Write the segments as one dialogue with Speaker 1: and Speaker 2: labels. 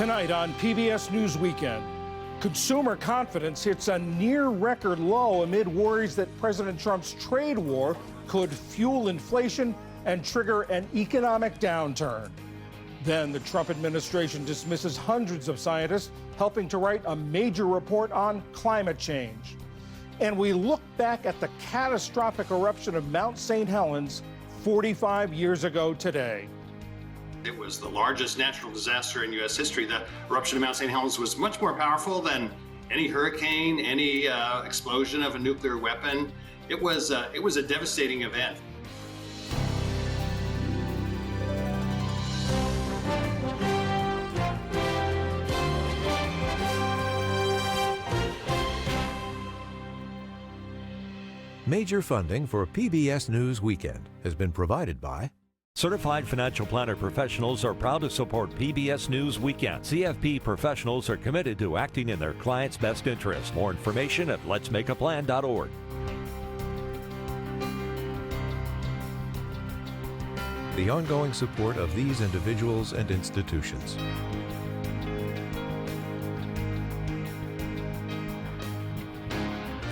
Speaker 1: Tonight on PBS News Weekend, consumer confidence hits a near record low amid worries that President Trump's trade war could fuel inflation and trigger an economic downturn. Then the Trump administration dismisses hundreds of scientists helping to write a major report on climate change. And we look back at the catastrophic eruption of Mount St. Helens 45 years ago today.
Speaker 2: It was the largest natural disaster in U.S. history. The eruption of Mount St. Helens was much more powerful than any hurricane, any explosion of a nuclear weapon. It was a devastating event.
Speaker 3: Major funding for PBS News Weekend has been provided by
Speaker 4: Certified financial planner professionals are proud to support PBS News Weekend. CFP professionals are committed to acting in their clients' best interest. More information at letsmakeaplan.org.
Speaker 3: the ongoing support of these individuals and institutions.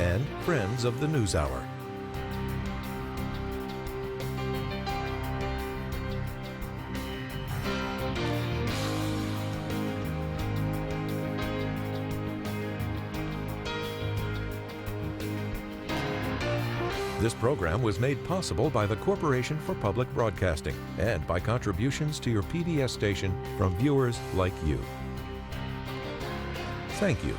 Speaker 3: And friends of the NewsHour. This program was made possible by the Corporation for Public Broadcasting and by contributions to your PBS station from viewers like you. Thank you.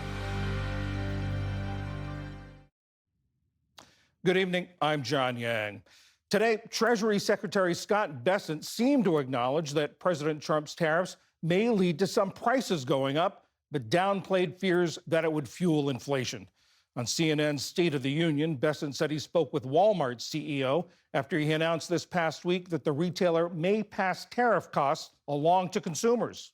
Speaker 1: Good evening, I'm John Yang. Today, Treasury Secretary Scott Bessent seemed to acknowledge that President Trump's tariffs may lead to some prices going up, but downplayed fears that it would fuel inflation. On CNN's State of the Union, Bessent said he spoke with Walmart's CEO after he announced this past week that the retailer may pass tariff costs along to consumers.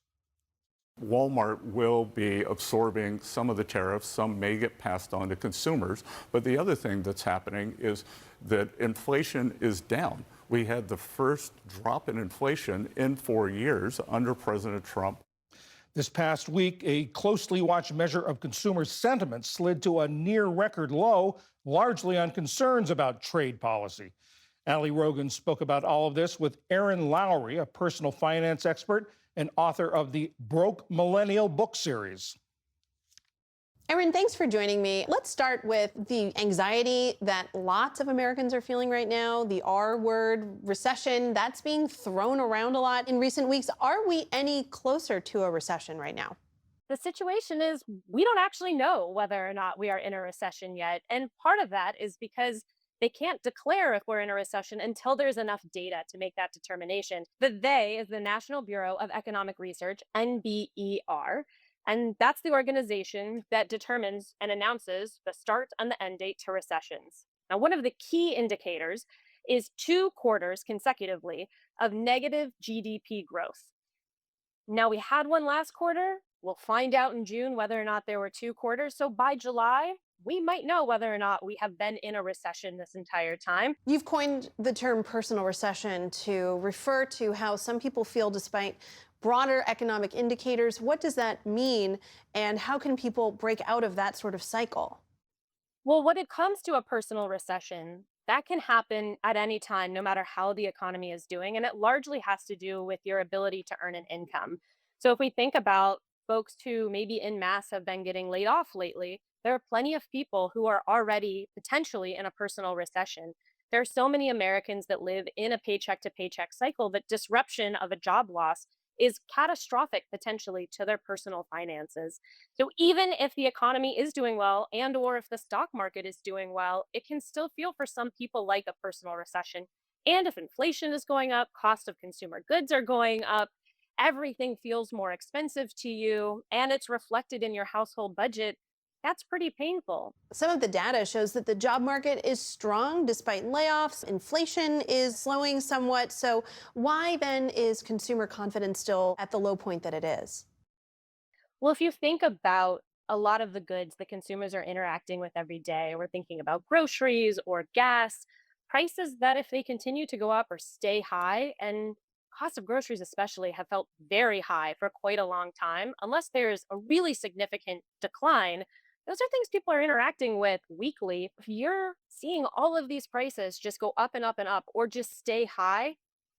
Speaker 5: Walmart will be absorbing some of the tariffs. Some may get passed on to consumers. But the other thing that's happening is that inflation is down. We had the first drop in inflation in 4 years under President Trump.
Speaker 1: This past week, a closely watched measure of consumer sentiment slid to a near record low, largely on concerns about trade policy. Ali Rogan spoke about all of this with Erin Lowry, a personal finance expert and author of the Broke Millennial book series.
Speaker 6: Erin, thanks for joining me. Let's start with the anxiety that lots of Americans are feeling right now, the R word, recession, that's being thrown around a lot in recent weeks. Are we any closer to a recession right now?
Speaker 7: The situation is we don't actually know whether or not we are in a recession yet. And part of that is because they can't declare if we're in a recession until there's enough data to make that determination. The they is the National Bureau of Economic Research, NBER. And that's the organization that determines and announces the start and the end date to recessions. Now, one of the key indicators is 2 quarters consecutively of negative GDP growth. Now, we had one last quarter. We'll find out in June whether or not there were 2 quarters. So by July, we might know whether or not we have been in a recession this entire time.
Speaker 6: You've coined the term personal recession to refer to how some people feel despite broader economic indicators. What does that mean, and how can people break out of that sort of cycle?
Speaker 7: Well, when it comes to a personal recession, that can happen at any time, no matter how the economy is doing. And it largely has to do with your ability to earn an income. So if we think about folks who maybe en masse have been getting laid off lately, there are plenty of people who are already potentially in a personal recession. There are so many Americans that live in a paycheck to paycheck cycle that disruption of a job loss is catastrophic potentially to their personal finances. So even if the economy is doing well and or if the stock market is doing well, it can still feel for some people like a personal recession. And if inflation is going up, cost of consumer goods are going up, everything feels more expensive to you, and it's reflected in your household budget, that's pretty painful.
Speaker 6: Some of the data shows that the job market is strong despite layoffs. Inflation is slowing somewhat. So why then is consumer confidence still at the low point that it is?
Speaker 7: Well, if you think about a lot of the goods that consumers are interacting with every day, we're thinking about groceries or gas, prices that if they continue to go up or stay high and cost of groceries especially have felt very high for quite a long time. Unless there's a really significant decline, those are things people are interacting with weekly. If you're seeing all of these prices just go up and up and up or just stay high,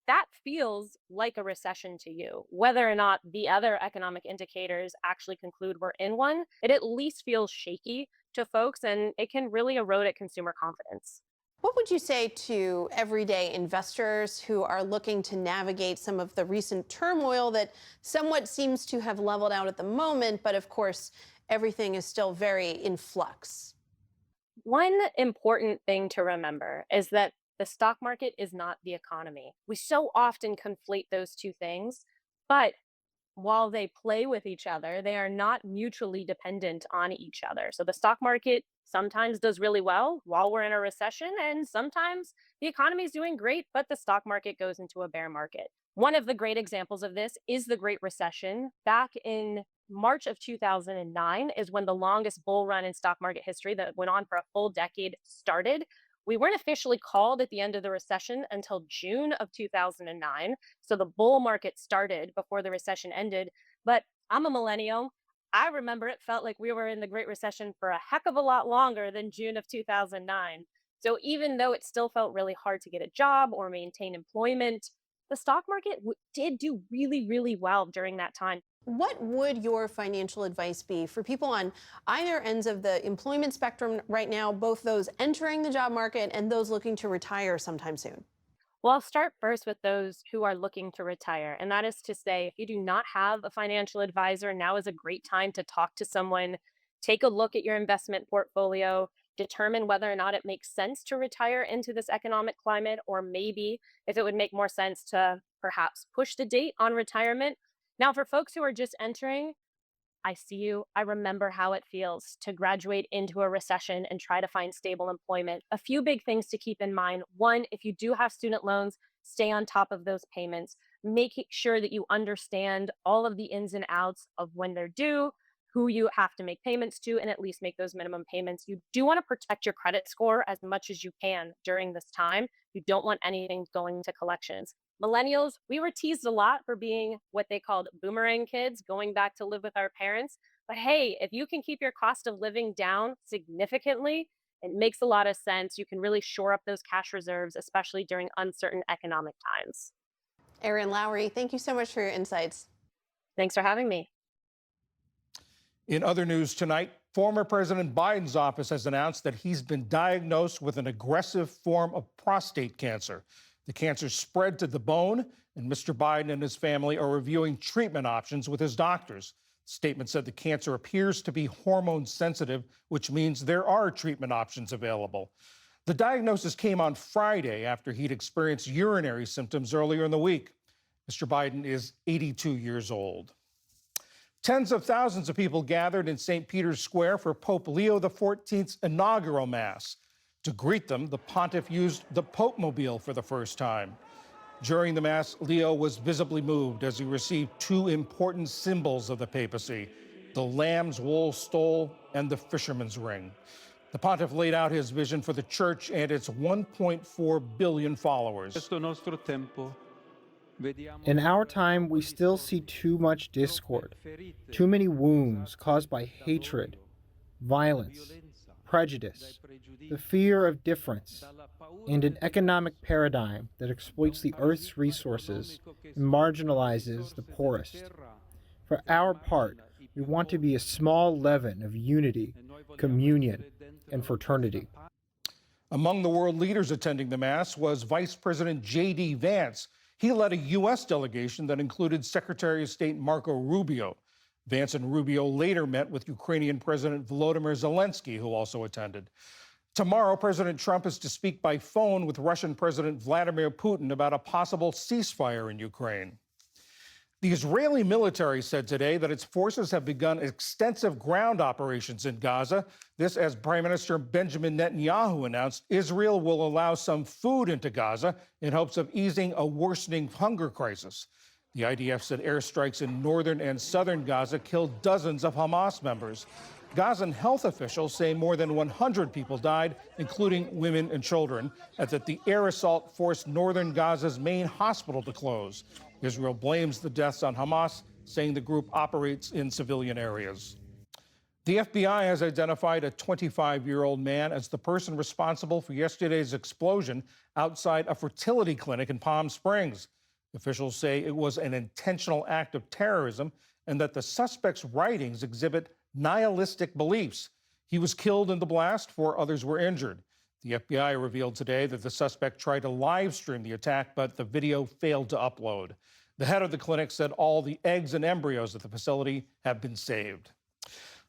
Speaker 7: that feels like a recession to you. Whether or not the other economic indicators actually conclude we're in one, it at least feels shaky to folks and it can really erode at consumer confidence.
Speaker 6: What would you say to everyday investors who are looking to navigate some of the recent turmoil that somewhat seems to have leveled out at the moment, but of course, everything is still very in flux?
Speaker 7: One important thing to remember is that the stock market is not the economy. We so often conflate those two things, but while they play with each other, they are not mutually dependent on each other. So the stock market sometimes does really well while we're in a recession, and sometimes the economy is doing great, but the stock market goes into a bear market. One of the great examples of this is the Great Recession. Back in March of 2009 is when the longest bull run in stock market history that went on for a full decade started. We weren't officially called at the end of the recession until June of 2009. So the bull market started before the recession ended. But I'm a millennial. I remember it felt like we were in the Great Recession for a heck of a lot longer than June of 2009. So even though it still felt really hard to get a job or maintain employment, the stock market did do really, really well during that time.
Speaker 6: What would your financial advice be for people on either ends of the employment spectrum right now, both those entering the job market and those looking to retire sometime soon?
Speaker 7: Well, I'll start first with those who are looking to retire. And that is to say, if you do not have a financial advisor, now is a great time to talk to someone, take a look at your investment portfolio, determine whether or not it makes sense to retire into this economic climate, or maybe if it would make more sense to perhaps push the date on retirement. Now, for folks who are just entering, I see you. I remember how it feels to graduate into a recession and try to find stable employment. A few big things to keep in mind. One, if you do have student loans, stay on top of those payments. Make sure that you understand all of the ins and outs of when they're due, who you have to make payments to, and at least make those minimum payments. You do want to protect your credit score as much as you can during this time. You don't want anything going to collections. Millennials, we were teased a lot for being what they called boomerang kids, going back to live with our parents. But hey, if you can keep your cost of living down significantly, it makes a lot of sense. You can really shore up those cash reserves, especially during uncertain economic times.
Speaker 6: Erin Lowry, thank you so much for your insights.
Speaker 7: Thanks for having me.
Speaker 1: In other news tonight, former President Biden's office has announced that he's been diagnosed with an aggressive form of prostate cancer. The cancer spread to the bone, and Mr. Biden and his family are reviewing treatment options with his doctors. The statement said the cancer appears to be hormone sensitive, which means there are treatment options available. The diagnosis came on Friday after he'd experienced urinary symptoms earlier in the week. Mr. Biden is 82 years old. Tens of thousands of people gathered in St. Peter's Square for Pope Leo XIV's inaugural Mass. To greet them, the pontiff used the Pope-mobile for the first time. During the Mass, Leo was visibly moved as he received two important symbols of the papacy, the lamb's wool stole and the fisherman's ring. The pontiff laid out his vision for the church and its 1.4 billion followers.
Speaker 8: In our time, we still see too much discord, too many wounds caused by hatred, violence, prejudice, the fear of difference, and an economic paradigm that exploits the earth's resources and marginalizes the poorest. For our part, we want to be a small leaven of unity, communion, and fraternity.
Speaker 1: Among the world leaders attending the Mass was Vice President J.D. Vance. He led a U.S. delegation that included Secretary of State Marco Rubio. Vance and Rubio later met with Ukrainian President Volodymyr Zelensky, who also attended. Tomorrow, President Trump is to speak by phone with Russian President Vladimir Putin about a possible ceasefire in Ukraine. The Israeli military said today that its forces have begun extensive ground operations in Gaza. This as Prime Minister Benjamin Netanyahu announced Israel will allow some food into Gaza in hopes of easing a worsening hunger crisis. The IDF said airstrikes in northern and southern Gaza killed dozens of Hamas members. Gazan health officials say more than 100 people died, including women and children, and that the air assault forced northern Gaza's main hospital to close. Israel blames the deaths on Hamas, saying the group operates in civilian areas. The FBI has identified a 25-year-old man as the person responsible for yesterday's explosion outside a fertility clinic in Palm Springs. Officials say it was an intentional act of terrorism and that the suspect's writings exhibit nihilistic beliefs. He was killed in the blast, 4 others were injured. The FBI revealed today that the suspect tried to live stream the attack, but the video failed to upload. The head of the clinic said all the eggs and embryos at the facility have been saved.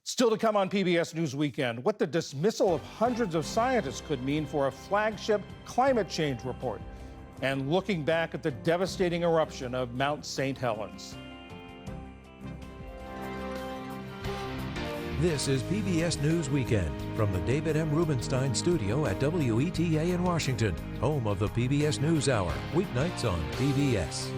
Speaker 1: Still to come on PBS News Weekend, what the dismissal of hundreds of scientists could mean for a flagship climate change report, and looking back at the devastating eruption of Mount St. Helens.
Speaker 3: This is PBS News Weekend from the David M. Rubenstein studio at WETA in Washington, home of the PBS NewsHour, weeknights on PBS.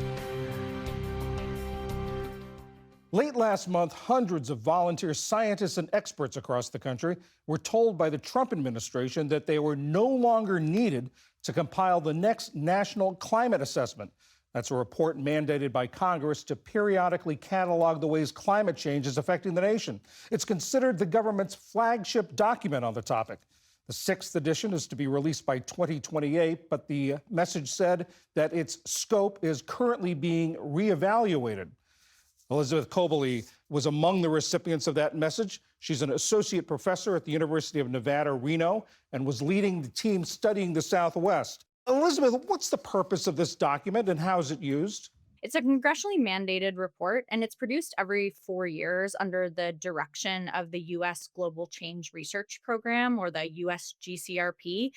Speaker 1: Late last month, hundreds of volunteer scientists and experts across the country were told by the Trump administration that they were no longer needed to compile the next national climate assessment. That's a report mandated by Congress to periodically catalog the ways climate change is affecting the nation. It's considered the government's flagship document on the topic. The 6th edition is to be released by 2028, but the message said that its scope is currently being reevaluated. Elizabeth Kobely was among the recipients of that message. She's an associate professor at the University of Nevada, Reno, and was leading the team studying the Southwest. Elizabeth, what's the purpose of this document and how is it used?
Speaker 9: It's a congressionally mandated report, and it's produced every 4 years under the direction of the U.S. Global Change Research Program, or the USGCRP.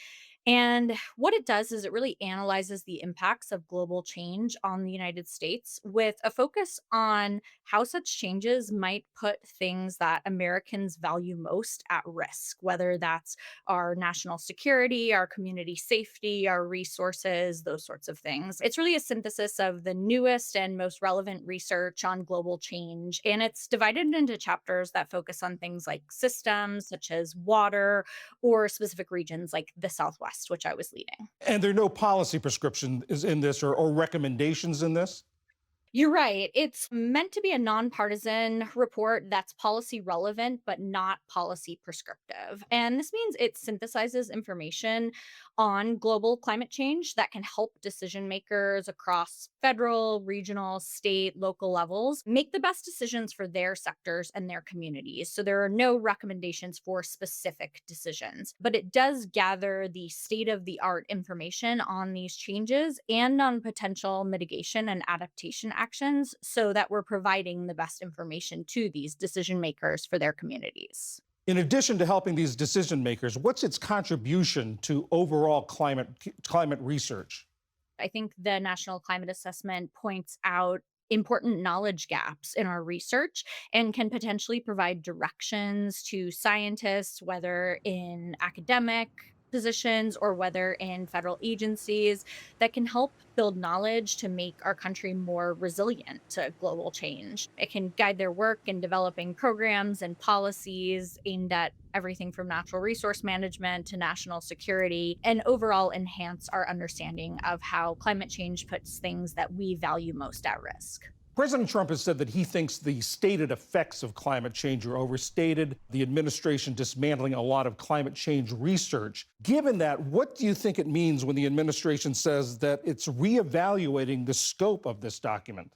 Speaker 9: And what it does is it really analyzes the impacts of global change on the United States with a focus on how such changes might put things that Americans value most at risk, whether that's our national security, our community safety, our resources, those sorts of things. It's really a synthesis of the newest and most relevant research on global change. And it's divided into chapters that focus on things like systems, such as water, or specific regions like the Southwest, which I was leading.
Speaker 1: And there are no policy prescriptions in this or recommendations in this?
Speaker 9: You're right. It's meant to be a nonpartisan report that's policy relevant, but not policy prescriptive. And this means it synthesizes information on global climate change that can help decision makers across federal, regional, state, local levels make the best decisions for their sectors and their communities. So there are no recommendations for specific decisions, but it does gather the state of the art information on these changes and on potential mitigation and adaptation actions so that we're providing the best information to these decision makers for their communities.
Speaker 1: In addition to helping these decision makers, what's its contribution to overall climate research?
Speaker 9: I think the National Climate Assessment points out important knowledge gaps in our research and can potentially provide directions to scientists, whether in academic positions or whether in federal agencies, that can help build knowledge to make our country more resilient to global change. It can guide their work in developing programs and policies aimed at everything from natural resource management to national security, and overall enhance our understanding of how climate change puts things that we value most at risk.
Speaker 1: President Trump has said that he thinks the stated effects of climate change are overstated, the administration dismantling a lot of climate change research. Given that, what do you think it means when the administration says that it's reevaluating the scope of this document?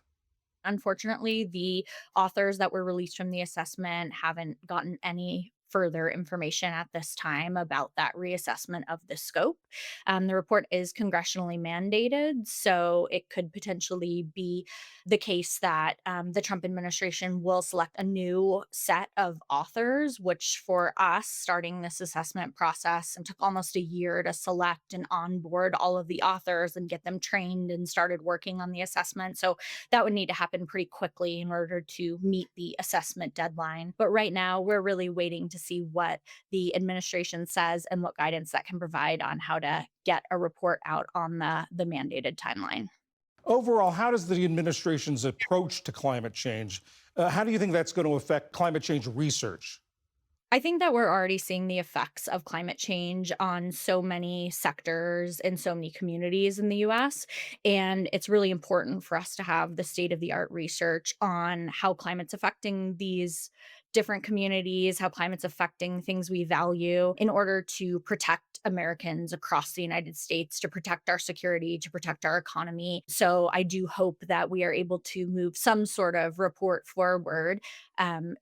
Speaker 9: Unfortunately, the authors that were released from the assessment haven't gotten any further information at this time about that reassessment of the scope. The report is congressionally mandated, so it could potentially be the case that the Trump administration will select a new set of authors, which for us, starting this assessment process, and took almost a year to select and onboard all of the authors and get them trained and started working on the assessment. So that would need to happen pretty quickly in order to meet the assessment deadline. But right now, we're really waiting to see what the administration says and what guidance that can provide on how to get a report out on the mandated timeline.
Speaker 1: Overall, how does the administration's approach to climate change, how do you think that's going to affect climate change research?
Speaker 9: I think that we're already seeing the effects of climate change on so many sectors and so many communities in the US. And it's really important for us to have the state of the art research on how climate's affecting these different communities, how climate's affecting things we value in order to protect Americans across the United States, to protect our security, to protect our economy. So I do hope that we are able to move some sort of report forward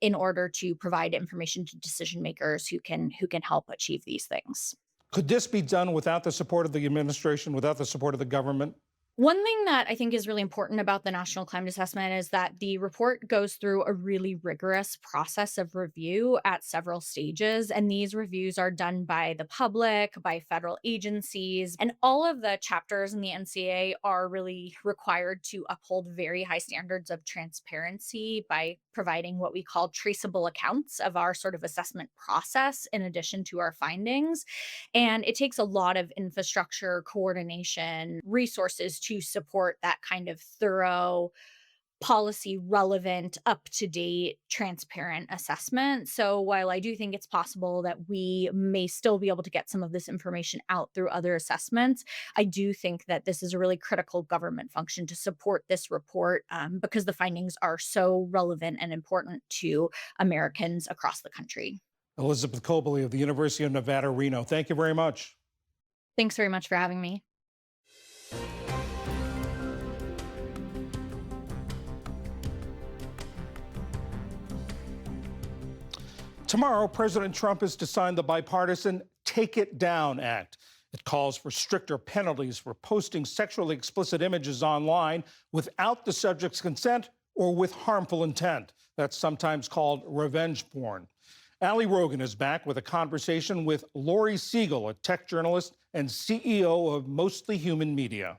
Speaker 9: in order to provide information to decision makers who can help achieve these things.
Speaker 1: Could this be done without the support of the administration, without the support of the government?
Speaker 9: One thing that I think is really important about the National Climate Assessment is that the report goes through a really rigorous process of review at several stages. And these reviews are done by the public, by federal agencies, and all of the chapters in the NCA are really required to uphold very high standards of transparency by providing what we call traceable accounts of our sort of assessment process in addition to our findings. And it takes a lot of infrastructure, coordination, resources to support that kind of thorough, policy relevant, up to date, transparent assessment. So while I do think it's possible that we may still be able to get some of this information out through other assessments, I do think that this is a really critical government function to support this report because the findings are so relevant and important to Americans across the country.
Speaker 1: Elizabeth Cobley of the University of Nevada, Reno, thank you very much.
Speaker 9: Thanks very much for having me.
Speaker 1: Tomorrow, President Trump is to sign the bipartisan Take It Down Act. It calls for stricter penalties for posting sexually explicit images online without the subject's consent or with harmful intent. That's sometimes called revenge porn. Ali Rogan is back with a conversation with Lori Siegel, a tech journalist and CEO of Mostly Human Media.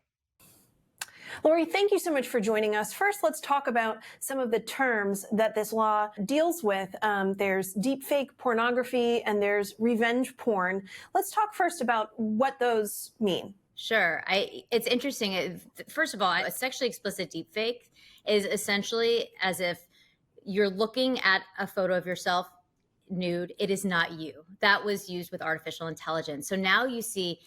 Speaker 6: Lori, thank you so much for joining us. First, let's talk about some of the terms that this law deals with. There's deepfake pornography and there's revenge porn. Let's talk first about what those mean.
Speaker 10: Sure. It's interesting. First of all, a sexually explicit deepfake is essentially as if you're looking at a photo of yourself nude. It is not you. That was used with artificial intelligence. So now you see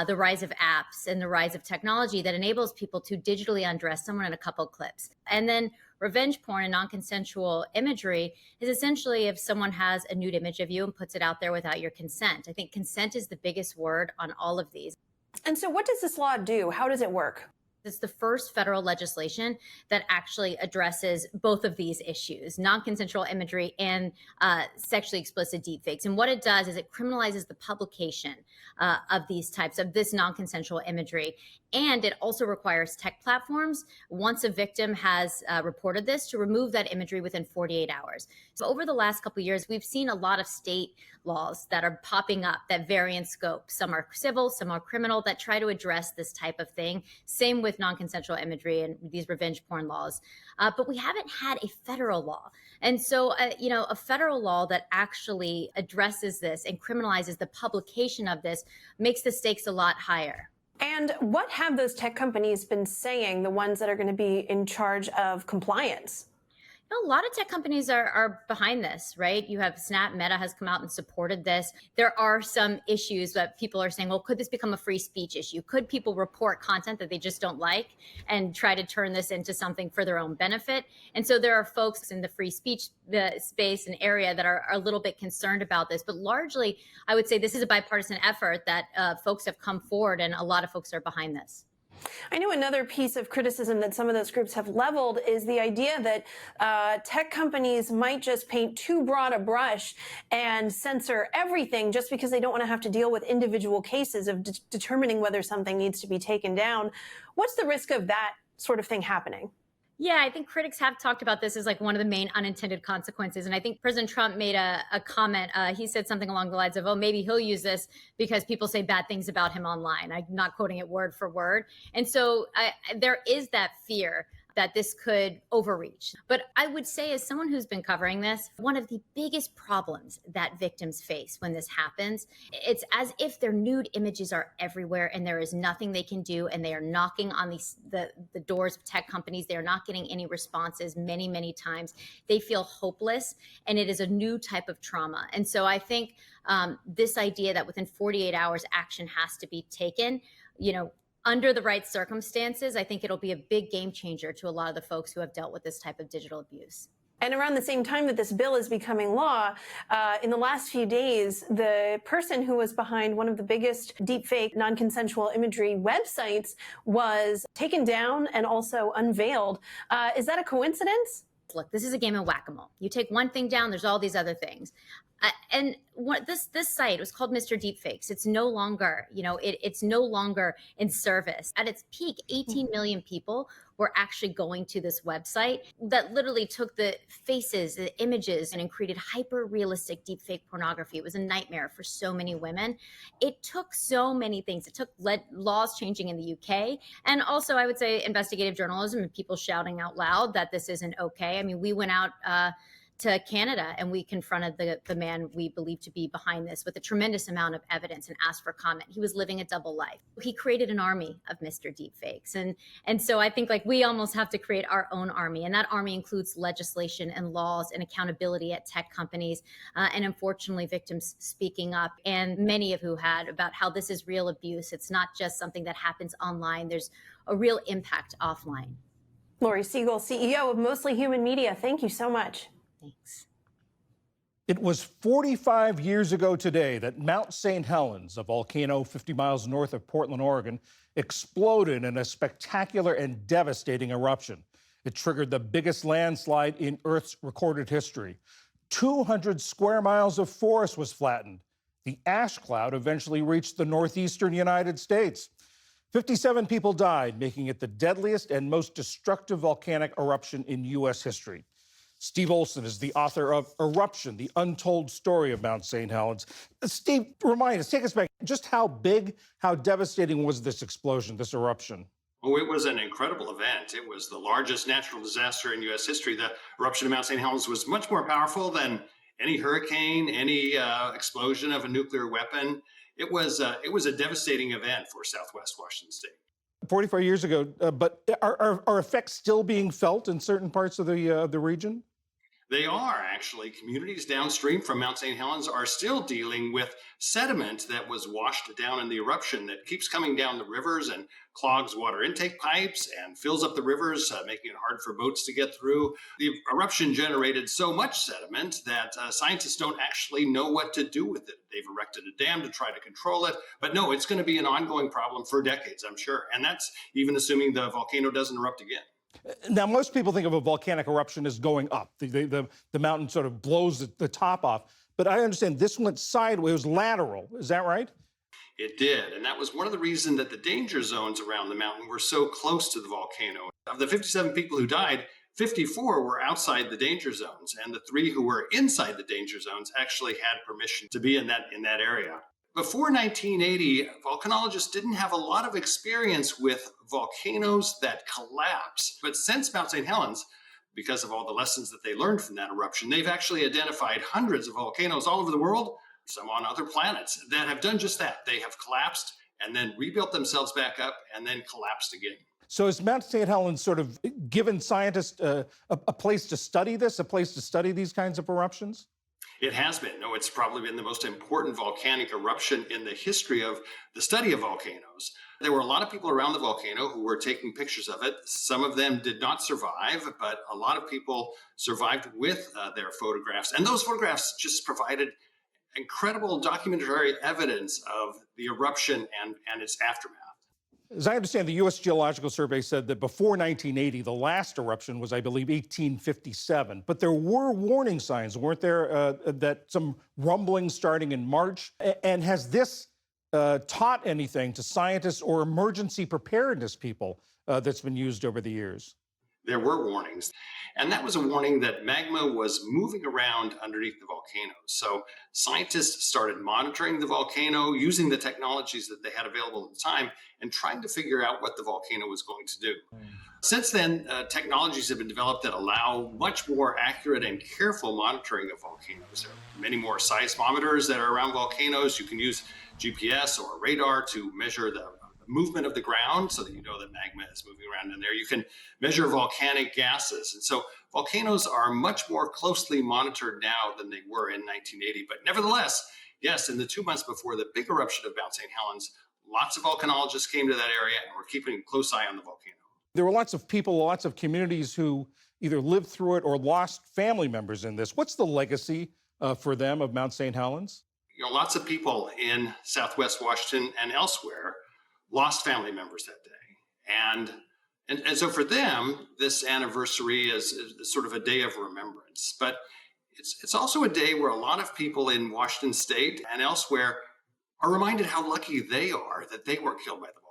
Speaker 10: the rise of apps and the rise of technology that enables people to digitally undress someone in a couple clips. And then revenge porn and non-consensual imagery is essentially if someone has a nude image of you and puts it out there without your consent. I think consent is the biggest word on all of these.
Speaker 6: And so what does this law do? How does it work?
Speaker 10: It's the first federal legislation that actually addresses both of these issues, non-consensual imagery and sexually explicit deepfakes. And what it does is it criminalizes the publication of these types of this non-consensual imagery. And it also requires tech platforms, once a victim has reported this, to remove that imagery within 48 hours. So over the last couple of years, we've seen a lot of state laws that are popping up that vary in scope. Some are civil, some are criminal, that try to address this type of thing. Same with non-consensual imagery and these revenge porn laws. But we haven't had a federal law. And so, a federal law that actually addresses this and criminalizes the publication of this makes the stakes a lot higher.
Speaker 6: And what have those tech companies been saying, the ones that are going to be in charge of compliance?
Speaker 10: A lot of tech companies are behind this, right? You have Snap, Meta has come out and supported this. There are some issues that people are saying, well, could this become a free speech issue? Could people report content that they just don't like and try to turn this into something for their own benefit? And so there are folks in the free speech space and area that are a little bit concerned about this. But largely, I would say this is a bipartisan effort that folks have come forward, and a lot of folks are behind this.
Speaker 6: I know another piece of criticism that some of those groups have leveled is the idea that tech companies might just paint too broad a brush and censor everything just because they don't want to have to deal with individual cases of determining whether something needs to be taken down. What's the risk of that sort of thing happening?
Speaker 10: Yeah, I think critics have talked about this as like one of the main unintended consequences. And I think President Trump made a comment. He said something along the lines of, oh, maybe he'll use this because people say bad things about him online. I'm not quoting it word for word. And so there is that fear that this could overreach. But I would say, as someone who's been covering this, one of the biggest problems that victims face when this happens, it's as if their nude images are everywhere and there is nothing they can do, and they are knocking on the doors of tech companies. They are not getting any responses many, many times. They feel hopeless, and it is a new type of trauma. And so I think this idea that within 48 hours action has to be taken, under the right circumstances, I think it'll be a big game changer to a lot of the folks who have dealt with this type of digital abuse.
Speaker 6: And around the same time that this bill is becoming law, in the last few days, the person who was behind one of the biggest deepfake non-consensual imagery websites was taken down and also unveiled. Is that a coincidence?
Speaker 10: Look, this is a game of whack-a-mole. You take one thing down, there's all these other things. And what this site was called Mr. Deepfakes. It's no longer, it's no longer in service. At its peak, 18 million people were actually going to this website that literally took the faces, the images, and created hyper-realistic deepfake pornography. It was a nightmare for so many women. It took so many things. It took laws changing in the UK, and also, I would say, investigative journalism and people shouting out loud that this isn't okay. I mean, we went out to Canada and we confronted the man we believe to be behind this with a tremendous amount of evidence and asked for comment. He was living a double life. He created an army of Mr. Deepfakes. And so I think we almost have to create our own army. And that army includes legislation and laws and accountability at tech companies. And unfortunately, victims speaking up, and many of who had, about how this is real abuse. It's not just something that happens online. There's a real impact offline.
Speaker 6: Laurie Siegel, CEO of Mostly Human Media, thank you so much.
Speaker 10: Thanks.
Speaker 1: It was 45 years ago today that Mount St. Helens, a volcano 50 miles north of Portland, Oregon, exploded in a spectacular and devastating eruption. It triggered the biggest landslide in Earth's recorded history. 200 square miles of forest was flattened. The ash cloud eventually reached the northeastern United States. 57 people died, making it the deadliest and most destructive volcanic eruption in U.S. history. Steve Olson is the author of Eruption, the Untold Story of Mount St. Helens. Steve, remind us, take us back. Just how big, how devastating was this explosion, this eruption?
Speaker 2: Oh, it was an incredible event. It was the largest natural disaster in U.S. history. The eruption of Mount St. Helens was much more powerful than any hurricane, any explosion of a nuclear weapon. It was a devastating event for Southwest Washington State.
Speaker 1: 45 years ago, but are effects still being felt in certain parts of the region?
Speaker 2: They are, actually. Communities downstream from Mount St. Helens are still dealing with sediment that was washed down in the eruption that keeps coming down the rivers and clogs water intake pipes and fills up the rivers, making it hard for boats to get through. The eruption generated so much sediment that scientists don't actually know what to do with it. They've erected a dam to try to control it, but no, it's going to be an ongoing problem for decades, I'm sure. And that's even assuming the volcano doesn't erupt again.
Speaker 1: Now, most people think of a volcanic eruption as going up. The mountain sort of blows the top off. But I understand this went sideways. It was lateral. Is that right?
Speaker 2: It did. And that was one of the reasons that the danger zones around the mountain were so close to the volcano. Of the 57 people who died, 54 were outside the danger zones. And the 3 who were inside the danger zones actually had permission to be in that area. Before 1980, volcanologists didn't have a lot of experience with volcanoes that collapse. But since Mount St. Helens, because of all the lessons that they learned from that eruption, they've actually identified hundreds of volcanoes all over the world, some on other planets, that have done just that. They have collapsed and then rebuilt themselves back up and then collapsed again.
Speaker 1: So has Mount St. Helens sort of given scientists a place to study this, a place to study these kinds of eruptions?
Speaker 2: It has been. No, it's probably been the most important volcanic eruption in the history of the study of volcanoes. There were a lot of people around the volcano who were taking pictures of it. Some of them did not survive, but a lot of people survived with their photographs. And those photographs just provided incredible documentary evidence of the eruption and its aftermath.
Speaker 1: As I understand, the U.S. Geological Survey said that before 1980, the last eruption was, I believe, 1857. But there were warning signs, weren't there, that some rumbling starting in March? And has this taught anything to scientists or emergency preparedness people that's been used over the years?
Speaker 2: there were warnings. And that was a warning that magma was moving around underneath the volcano. So scientists started monitoring the volcano using the technologies that they had available at the time and trying to figure out what the volcano was going to do. Since then, technologies have been developed that allow much more accurate and careful monitoring of volcanoes. There are many more seismometers that are around volcanoes. You can use GPS or radar to measure the movement of the ground so that you know that magma is moving around in there. You can measure volcanic gases. And so volcanoes are much more closely monitored now than they were in 1980. But nevertheless, yes, in the 2 months before the big eruption of Mount St. Helens, lots of volcanologists came to that area and were keeping a close eye on the volcano.
Speaker 1: There were lots of people, lots of communities who either lived through it or lost family members in this. What's the legacy for them of Mount St. Helens?
Speaker 2: Lots of people in Southwest Washington and elsewhere lost family members that day. And so for them, this anniversary is sort of a day of remembrance. But it's also a day where a lot of people in Washington State and elsewhere are reminded how lucky they are that they weren't killed by the volcano.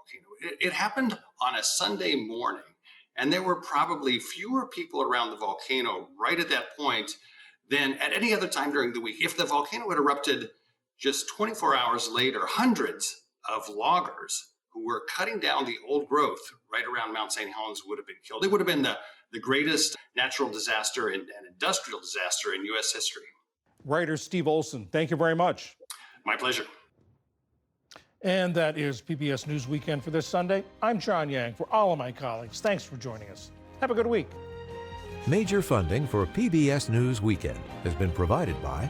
Speaker 2: It happened on a Sunday morning, and there were probably fewer people around the volcano right at that point than at any other time during the week. If the volcano had erupted just 24 hours later, hundreds of loggers who were cutting down the old growth right around Mount St. Helens would have been killed. It would have been the greatest natural disaster and industrial disaster in U.S. history.
Speaker 1: Writer Steve Olson, thank you very much.
Speaker 2: My pleasure.
Speaker 1: And that is PBS News Weekend for this Sunday. I'm John Yang. For all of my colleagues, thanks for joining us. Have a good week.
Speaker 3: Major funding for PBS News Weekend has been provided by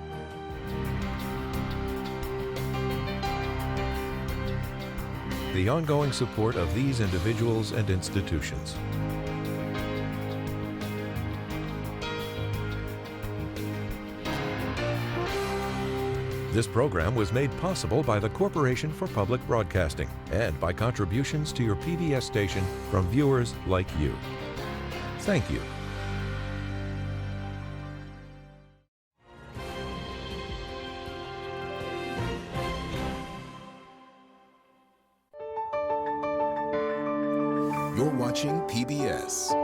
Speaker 3: the ongoing support of these individuals and institutions. This program was made possible by the Corporation for Public Broadcasting and by contributions to your PBS station from viewers like you. Thank you.
Speaker 11: You're watching PBS.